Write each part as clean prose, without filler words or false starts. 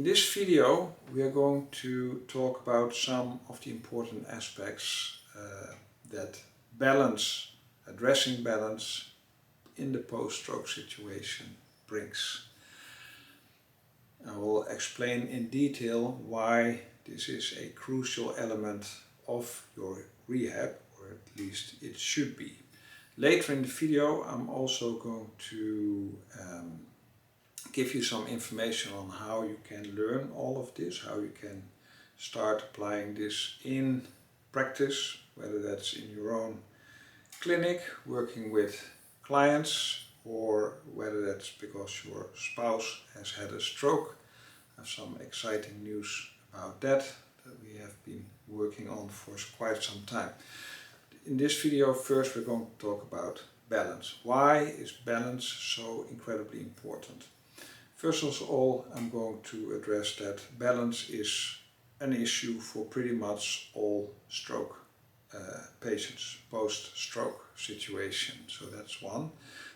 In this video we are going to talk about some of the important aspects that addressing balance in the post-stroke situation brings. I will explain in detail why this is a crucial element of your rehab, or at least it should be. Later in the video I'm also going to give you some information on how you can learn all of this, how you can start applying this in practice, whether that's in your own clinic, working with clients, or whether that's because your spouse has had a stroke. I have some exciting news about that we have been working on for quite some time. In this video, first we're going to talk about balance. Why is balance so incredibly important? First of all, I'm going to address that balance is an issue for pretty much all stroke patients, post-stroke situation. So that's one.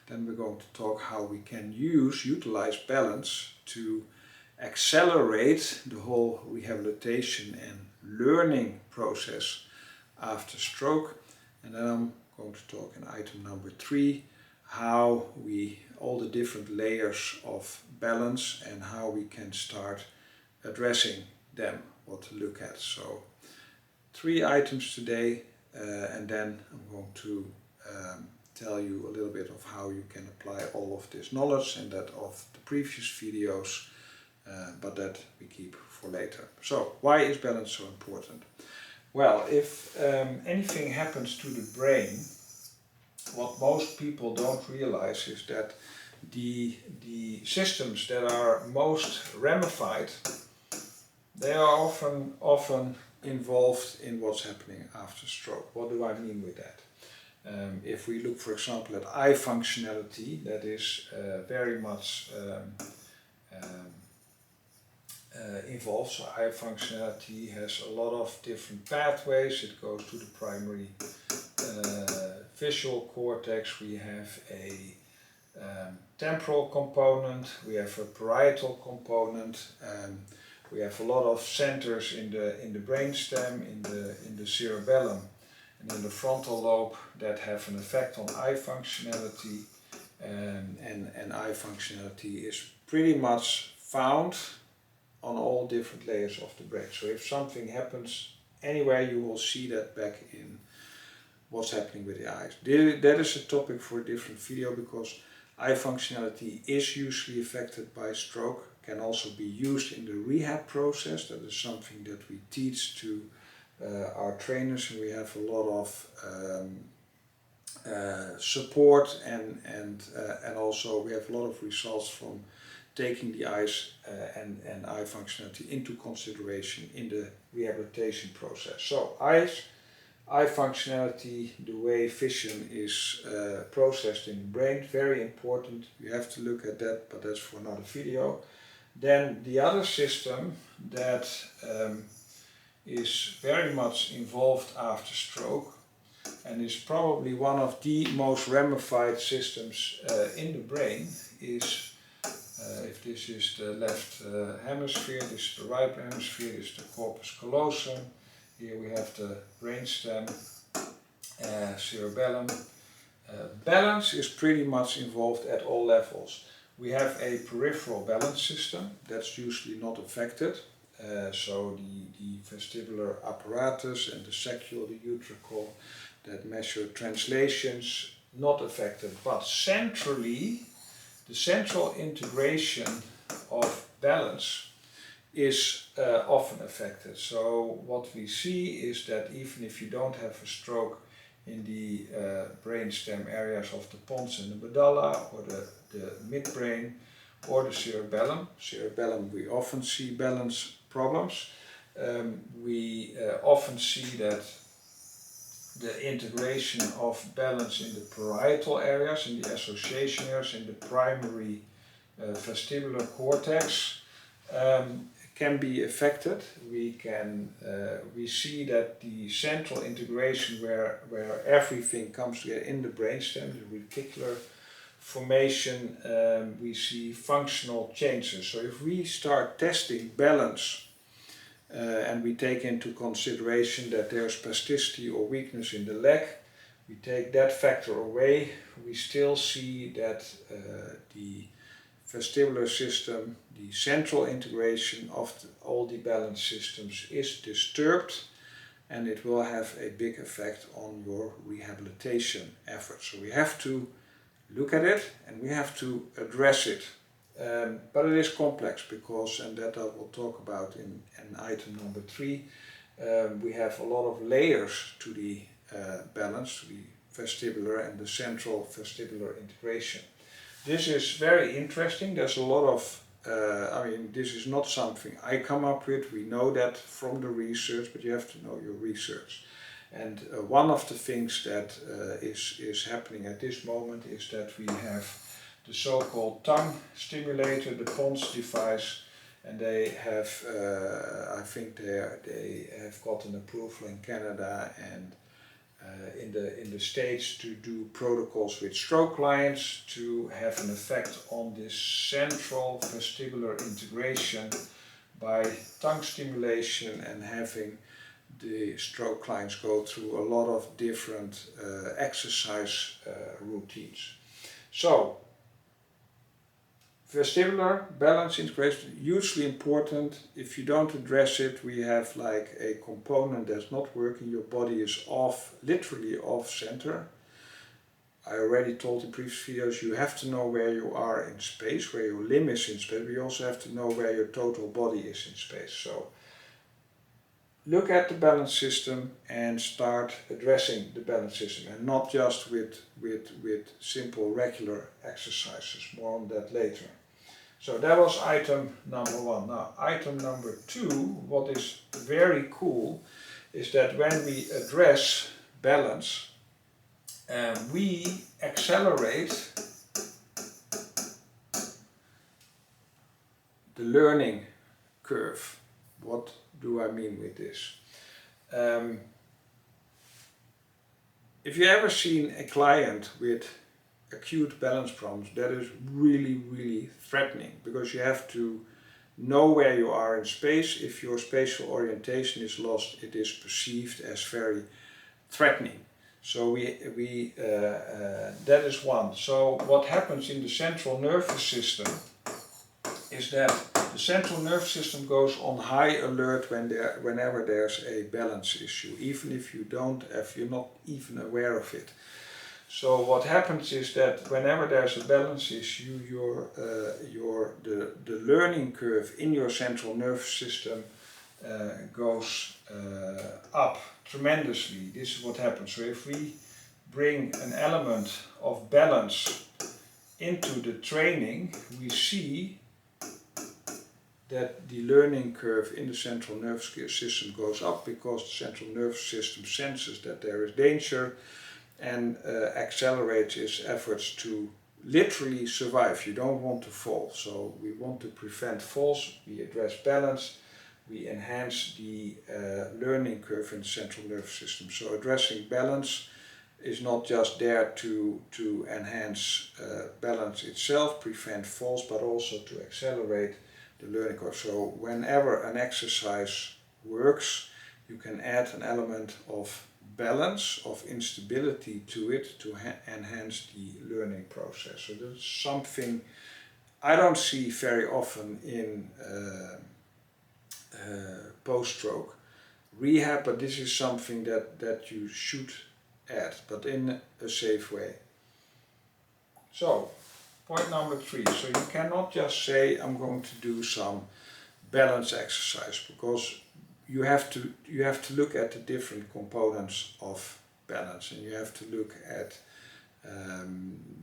Then we're going to talk how we can utilize balance to accelerate the whole rehabilitation and learning process after stroke. And then I'm going to talk in item number 3, how all the different layers of balance and how we can start addressing them, what to look at. So 3 items today, and then I'm going to tell you a little bit of how you can apply all of this knowledge and that of the previous videos, but that we keep for later. So why is balance so important? Well, if anything happens to the brain, what most people don't realize is that the systems that are most ramified, they are often involved in what's happening after stroke. What do I mean with that? If we look, for example, at eye functionality, that is very much involved. So eye functionality has a lot of different pathways. It goes to the primary visual cortex. We have a temporal component, we have a parietal component, we have a lot of centers in the brainstem, in the cerebellum and in the frontal lobe that have an effect on eye functionality, and eye functionality is pretty much found on all different layers of the brain. So if something happens anywhere, you will see that back in what's happening with the eyes. That is a topic for a different video, because eye functionality is usually affected by stroke, can also be used in the rehab process. That is something that we teach to our trainers, and we have a lot of support and also we have a lot of results from taking the eyes and eye functionality into consideration in the rehabilitation process. So eye functionality, the way vision is processed in the brain, very important. You have to look at that, but that's for another video. Then the other system that is very much involved after stroke and is probably one of the most ramified systems in the brain is, if this is the left hemisphere, this is the right hemisphere, this is the corpus callosum. Here we have the brainstem, cerebellum. Balance is pretty much involved at all levels. We have a peripheral balance system that's usually not affected. So the vestibular apparatus and the saccule, the utricle that measure translations, not affected. But centrally, the central integration of balance is often affected. So what we see is that even if you don't have a stroke in the brainstem areas of the pons and the medulla, or the midbrain, or the cerebellum, we often see balance problems. We often see that the integration of balance in the parietal areas, in the association areas, in the primary vestibular cortex can be affected. We see that the central integration where everything comes together in the brainstem, the reticular formation, we see functional changes. So if we start testing balance and we take into consideration that there's spasticity or weakness in the leg, we take that factor away, we still see that the vestibular system, the central integration of all the balance systems is disturbed, and it will have a big effect on your rehabilitation efforts. So we have to look at it and we have to address it. But it is complex because, and that I will talk about in item number 3, we have a lot of layers to the balance, to the vestibular and the central vestibular integration. This is very interesting. There's a lot of, this is not something I come up with. We know that from the research, but you have to know your research. And one of the things that is happening at this moment is that we have the so-called tongue stimulator, the PONS device, and they have, I think they have got an approval in Canada and in the States to do protocols with stroke clients to have an effect on this central vestibular integration by tongue stimulation and having the stroke clients go through a lot of different exercise routines. So, vestibular balance integration, hugely important. If you don't address it, we have like a component that's not working, your body is off, literally off center. I already told in previous videos, you have to know where you are in space, where your limb is in space, but you also have to know where your total body is in space. So look at the balance system and start addressing the balance system, and not just with simple regular exercises. More on that later. So that was item number 1. Now item number 2, what is very cool is that when we address balance, we accelerate the learning curve. What do I mean with this? If you ever seen a client with acute balance problems, that is really threatening, because you have to know where you are in space. If your spatial orientation is lost, it is perceived as very threatening. So that is one. So what happens in the central nervous system is that the central nervous system goes on high alert whenever there's a balance issue, even if you're not even aware of it. So what happens is that whenever there's a balance issue, the learning curve in your central nervous system goes up tremendously. This is what happens. So if we bring an element of balance into the training, we see that the learning curve in the central nervous system goes up, because the central nervous system senses that there is danger and accelerates its efforts to literally survive. You don't want to fall, so we want to prevent falls. We address balance, we enhance the learning curve in the central nervous system. So addressing balance is not just there to enhance balance itself, prevent falls, but also to accelerate the learning curve. So whenever an exercise works, you can add an element of balance, of instability to it to enhance the learning process. So that's something I don't see very often in post-stroke rehab, but this is something that you should add, but in a safe way. So, point number 3. So you cannot just say, I'm going to do some balance exercise, because you have to look at the different components of balance, and you have to look at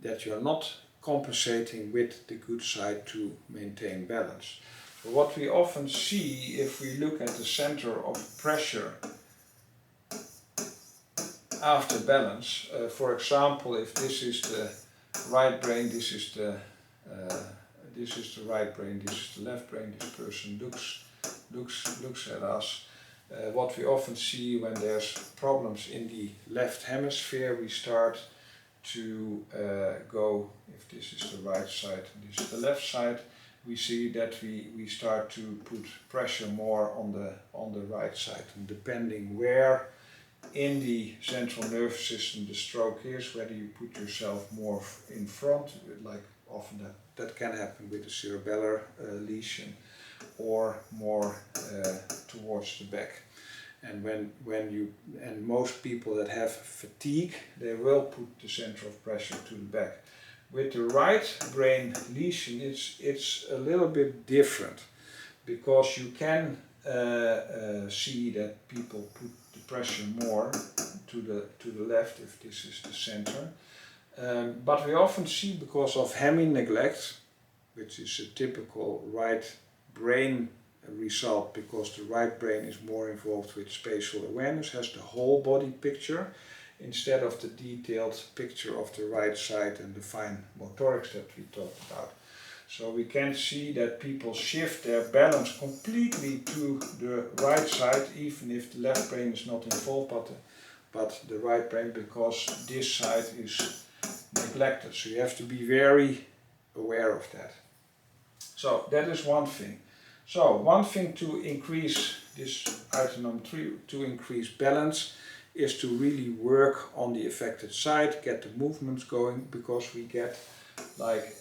that you are not compensating with the good side to maintain balance. So what we often see, if we look at the center of pressure after balance, for example, if this is the right brain, this is the right brain, this is the left brain, this person looks at us. What we often see when there's problems in the left hemisphere, we start to go, if this is the right side and this is the left side, we see that we start to put pressure more on the right side, and depending where in the central nervous system the stroke is, whether you put yourself more in front, like often that can happen with a cerebellar lesion, or more towards the back. And and most people that have fatigue, they will put the center of pressure to the back. With the right brain lesion, it's a little bit different, because you can see that people put the pressure more to the left if this is the center. But we often see, because of hemi-neglect, which is a typical right brain result, because the right brain is more involved with spatial awareness, has the whole body picture instead of the detailed picture of the right side and the fine motorics that we talked about. So we can see that people shift their balance completely to the right side, even if the left brain is not involved, but the right brain, because this side is neglected. So you have to be very aware of that. So that is one thing. So one thing to increase this item number 3, to increase balance, is to really work on the affected side, get the movements going, because we get like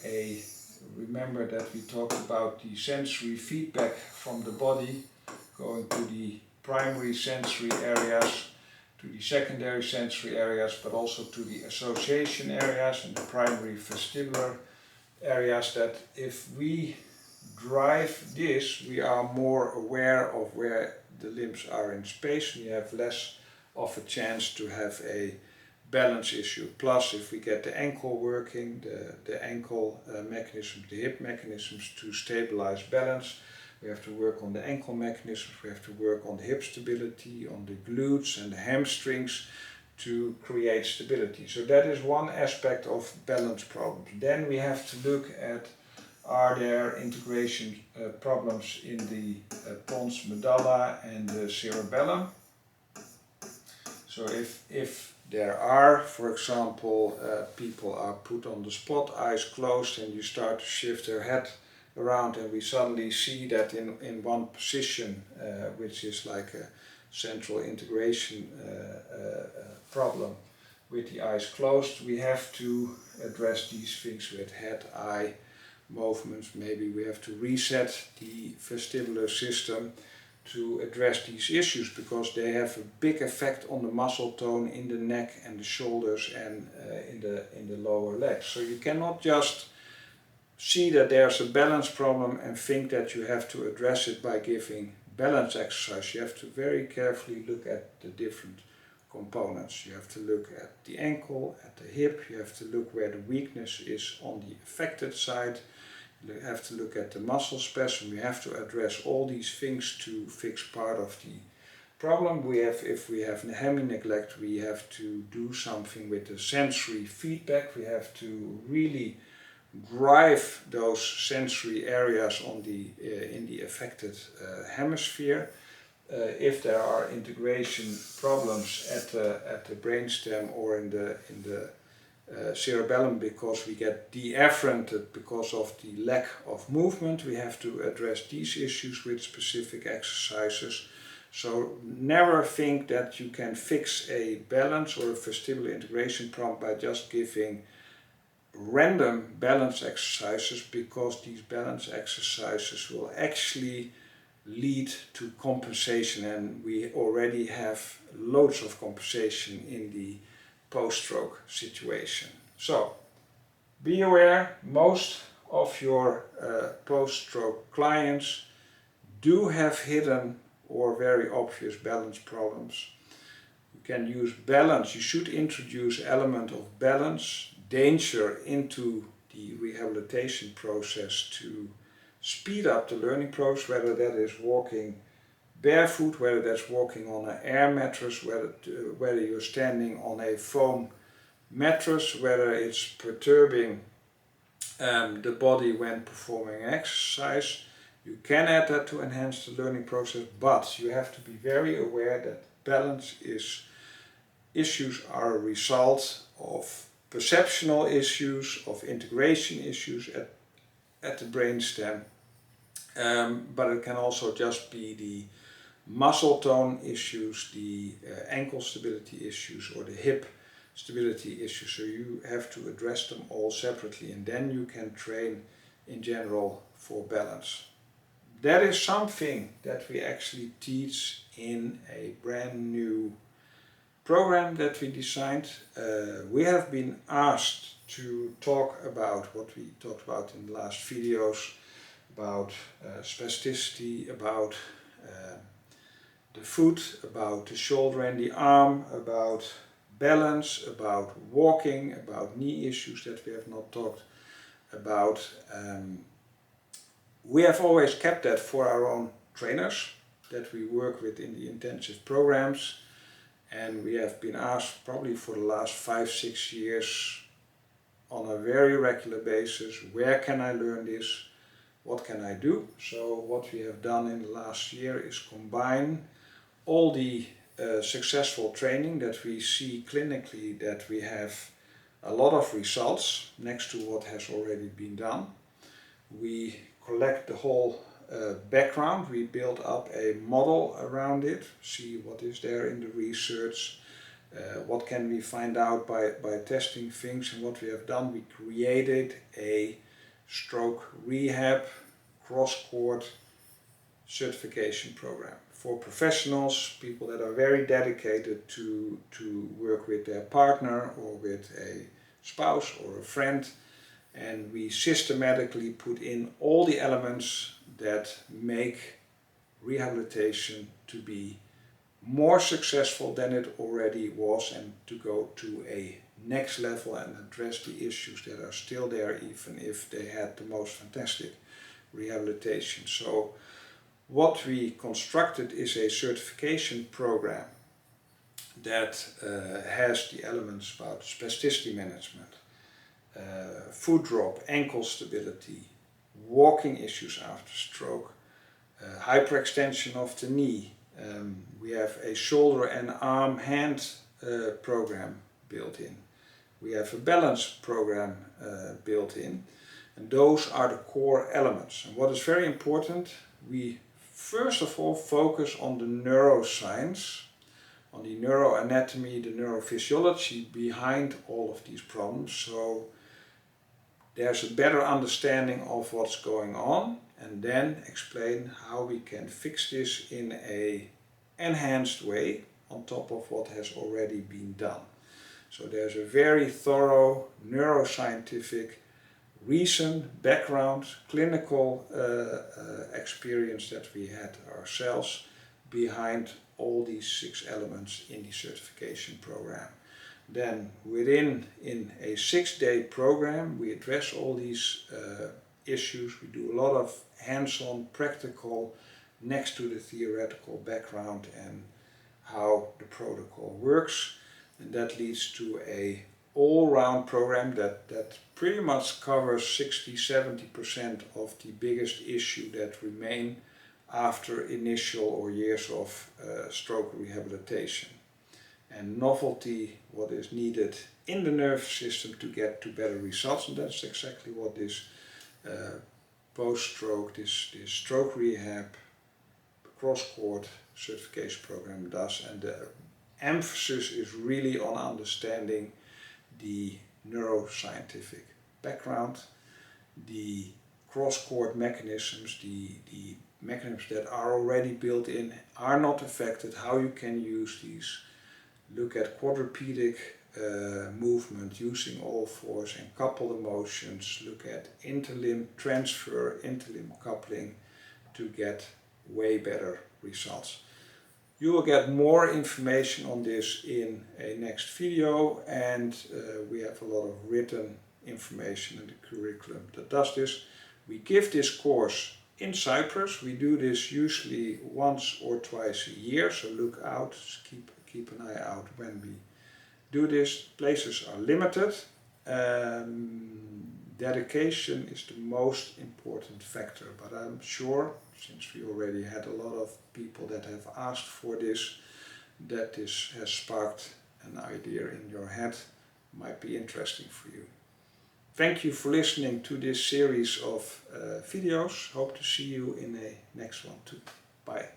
remember that we talked about the sensory feedback from the body going to the primary sensory areas, to the secondary sensory areas, but also to the association areas and the primary vestibular areas, that if we drive this, we are more aware of where the limbs are in space, and you have less of a chance to have a balance issue. Plus, if we get the ankle working, the ankle mechanisms, the hip mechanisms to stabilize balance, we have to work on the ankle mechanisms, we have to work on the hip stability, on the glutes and the hamstrings to create stability. So that is one aspect of balance problems. Then we have to look at, are there integration problems in the pons medulla and the cerebellum? So if there are, for example, people are put on the spot, eyes closed, and you start to shift their head around, and we suddenly see that in one position, which is like a central integration problem with the eyes closed, we have to address these things with head-eye movements. Maybe we have to reset the vestibular system to address these issues, because they have a big effect on the muscle tone in the neck and the shoulders and in the lower legs. So you cannot just see that there's a balance problem and think that you have to address it by giving balance exercise. You have to very carefully look at the different components. You have to look at the ankle, at the hip, you have to look where the weakness is on the affected side. You have to look at the muscle spasm. We have to address all these things to fix part of the problem. If we have hemi-neglect, we have to do something with the sensory feedback. We have to really drive those sensory areas on in the affected hemisphere. If there are integration problems at the brainstem or in the cerebellum, because we get de-afferented because of the lack of movement, we have to address these issues with specific exercises. So never think that you can fix a balance or a vestibular integration problem by just giving random balance exercises, because these balance exercises will actually lead to compensation, and we already have loads of compensation in the post-stroke situation. So be aware, most of your post-stroke clients do have hidden or very obvious balance problems. You can use balance, you should introduce element of balance, danger into the rehabilitation process to speed up the learning process, whether that is walking barefoot, whether that's walking on an air mattress, whether you're standing on a foam mattress, whether it's perturbing the body when performing exercise. You can add that to enhance the learning process, but you have to be very aware that balance issues are a result of perceptual issues, of integration issues at the brainstem, but it can also just be the muscle tone issues, the ankle stability issues, or the hip stability issues. So you have to address them all separately, and then you can train in general for balance. That is something that we actually teach in a brand new program that we designed. We have been asked to talk about what we talked about in the last videos, about spasticity, about the foot, about the shoulder and the arm, about balance, about walking, about knee issues that we have not talked about. We have always kept that for our own trainers that we work with in the intensive programs, and we have been asked probably for the last 5-6 years on a very regular basis, where can I learn this, what can I do? So what we have done in the last year is combine all the successful training that we see clinically, that we have a lot of results next to what has already been done. We collect the whole background, we build up a model around it, see what is there in the research, what can we find out by testing things. And what we have done, we created a Stroke Rehab cross-court certification program for professionals, people that are very dedicated to work with their partner or with a spouse or a friend. And we systematically put in all the elements that make rehabilitation to be more successful than it already was, and to go to a next level and address the issues that are still there, even if they had the most fantastic rehabilitation. So what we constructed is a certification program that has the elements about spasticity management, foot drop, ankle stability, walking issues after stroke, hyperextension of the knee. We have a shoulder and arm hand program built in. We have a balance program built in. And those are the core elements. And what is very important, we first of all focus on the neuroscience, on the neuroanatomy, the neurophysiology behind all of these problems. So there's a better understanding of what's going on, and then explain how we can fix this in an enhanced way on top of what has already been done. So there's a very thorough neuroscientific recent background, clinical experience that we had ourselves behind all these 6 elements in the certification program. Then in a 6-day program, we address all these issues. We do a lot of hands-on practical next to the theoretical background and how the protocol works. And that leads to a all-round program that pretty much covers 60-70% of the biggest issue that remain after initial or years of stroke rehabilitation. And novelty, what is needed in the nervous system to get to better results, and that's exactly what this post-stroke, this stroke rehab cross-court certification program does. And the emphasis is really on understanding the neuroscientific background, the cross-court mechanisms, the mechanisms that are already built in, are not affected, how you can use these. Look at quadrupedic movement using all fours and couple the motions. Look at interlimb transfer, interlimb coupling to get way better results. You will get more information on this in a next video, and we have a lot of written information in the curriculum that does this. We give this course in Cyprus. We do this usually once or twice a year, so look out, keep an eye out when we do this. Places are limited. Dedication is the most important factor, but I'm sure, since we already had a lot of people that have asked for this, that this has sparked an idea in your head might be interesting for you. Thank you for listening to this series of videos. Hope to see you in the next one too. Bye.